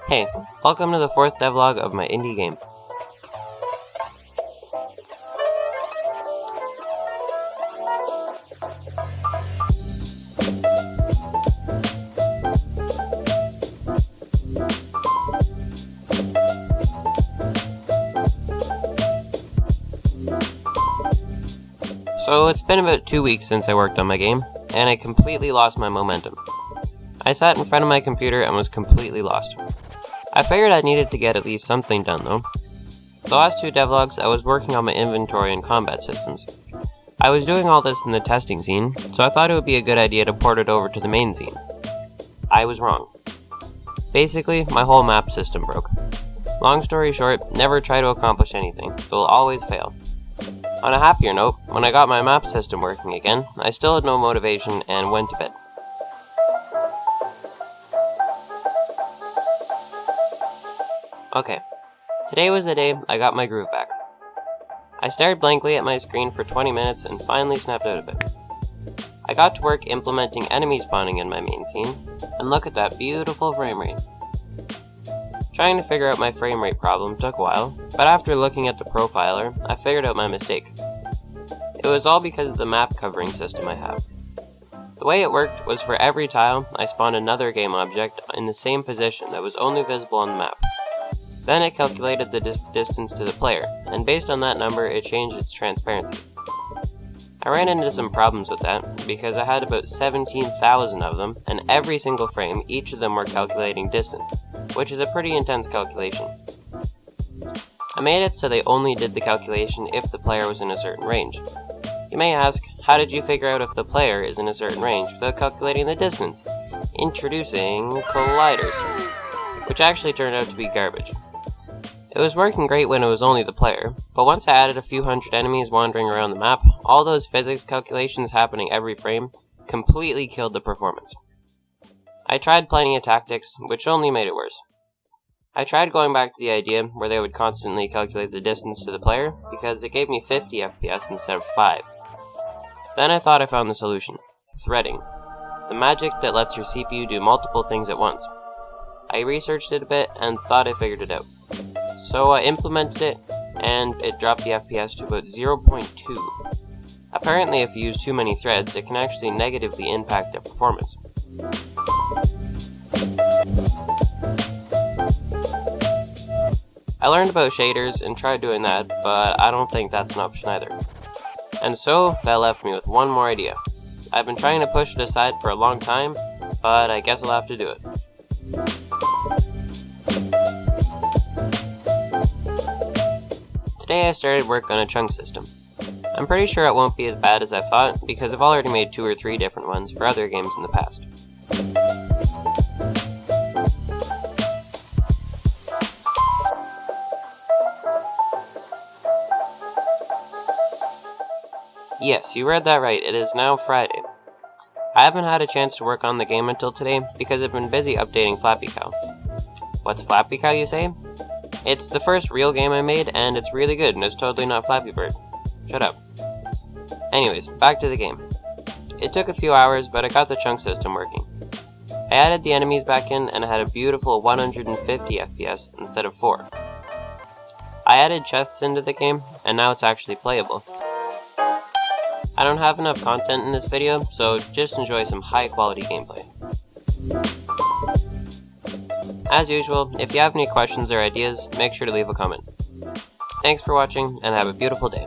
Hey, welcome to the 4th devlog of my indie game. So it's been about 2 weeks since I worked on my game, and I completely lost my momentum. I sat in front of my computer and was completely lost. I figured I needed to get at least something done though. The last 2 devlogs I was working on my inventory and combat systems. I was doing all this in the testing scene, so I thought it would be a good idea to port it over to the main scene. I was wrong. Basically, my whole map system broke. Long story short, never try to accomplish anything, it will always fail. On a happier note, when I got my map system working again, I still had no motivation and went to bed. Okay, today was the day I got my groove back. I stared blankly at my screen for 20 minutes and finally snapped out of it. I got to work implementing enemy spawning in my main scene, and look at that beautiful frame rate. Trying to figure out my frame rate problem took a while, but after looking at the profiler, I figured out my mistake. It was all because of the map covering system I have. The way it worked was for every tile, I spawned another game object in the same position that was only visible on the map. Then it calculated the distance to the player, and based on that number, it changed its transparency. I ran into some problems with that, because I had about 17,000 of them, and every single frame, each of them were calculating distance, which is a pretty intense calculation. I made it so they only did the calculation if the player was in a certain range. You may ask, how did you figure out if the player is in a certain range without calculating the distance? Introducing colliders, which actually turned out to be garbage. It was working great when it was only the player, but once I added a few hundred enemies wandering around the map, all those physics calculations happening every frame completely killed the performance. I tried plenty of tactics, which only made it worse. I tried going back to the idea where they would constantly calculate the distance to the player, because it gave me 50 FPS instead of 5. Then I thought I found the solution: threading, the magic that lets your CPU do multiple things at once. I researched it a bit and thought I figured it out. So I implemented it, and it dropped the FPS to about 0.2. Apparently if you use too many threads, it can actually negatively impact their performance. I learned about shaders and tried doing that, but I don't think that's an option either. And so, that left me with one more idea. I've been trying to push it aside for a long time, but I guess I'll have to do it. Today I started work on a chunk system. I'm pretty sure it won't be as bad as I thought, because I've already made 2 or 3 different ones for other games in the past. Yes, you read that right, it is now Friday. I haven't had a chance to work on the game until today because I've been busy updating Flappy Cow. What's Flappy Cow, you say? It's the first real game I made, and it's really good, and it's totally not Flappy Bird. Shut up. Anyways, back to the game. It took a few hours, but I got the chunk system working. I added the enemies back in, and I had a beautiful 150 FPS instead of 4. I added chests into the game, and now it's actually playable. I don't have enough content in this video, so just enjoy some high quality gameplay. As usual, if you have any questions or ideas, make sure to leave a comment. Thanks for watching, and have a beautiful day.